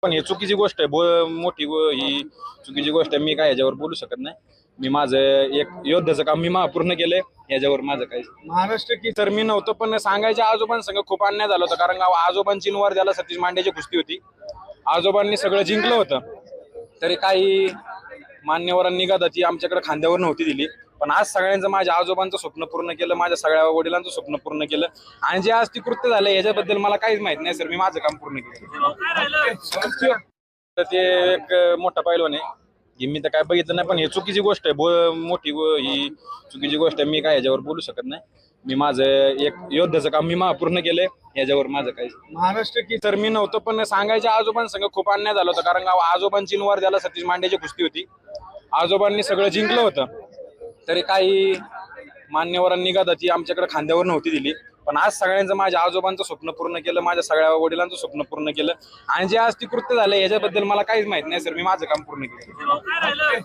पण ही चुकीची गोष्ट आहे, मोठी ही चुकीची गोष्ट आहे. मी काय याच्यावर बोलू शकत नाही. मी माझं एक योद्ध्याचं काम मी पूर्ण केलंय. याच्यावर माझं काही महाराष्ट्र की तर मी नव्हतं, पण सांगायच्या आजोबांसंग खूप अन्याय झाला होता. कारण आजोबांची द्याला सतीश मांडेची कुस्ती होती. आजोबांनी सगळं जिंकलं होतं, तरी काही मान्यवरांनी गदाची आमच्याकडे खांद्यावर नव्हती दिली. पण आज सगळ्यांचं माझ्या आजोबांचं स्वप्न पूर्ण केलं, माझ्या सगळ्या वडिलांचं स्वप्न पूर्ण केलं. आणि जे आज ती कृत्य झालं याच्याबद्दल मला काहीच माहित नाही सर. मी माझं काम पूर्ण केलं. तर ते एक मोठा पैलवान आहे. ही मी तर काय बघितलं नाही, पण ही चुकीची गोष्ट आहे, मोठी ही चुकीची गोष्ट आहे. मी काय याच्यावर बोलू शकत नाही. मी माझं एक योद्ध्याचं काम मी पूर्ण केलंय. याच्यावर माझं काही महाराष्ट्र की तर मी नव्हतं, पण सांगायच्या आजोबांसंग खूप अन्याय झाला होता. कारण आजोबांची द्याला सतीश मांडेची कुस्ती होती. आजोबांनी सगळं जिंकलं होतं, तरी काही मान्यवरांनी गदाची आमच्याकडे खांद्यावर नव्हती दिली. पण आज सगळ्यांचं माझ्या आजोबांचं स्वप्न पूर्ण केलं, माझ्या सगळ्या वडिलांचं स्वप्न पूर्ण केलं. आणि जे आज ती कृत्य झालं याच्याबद्दल मला काहीच माहित नाही सर. मी माझं काम पूर्ण केलं.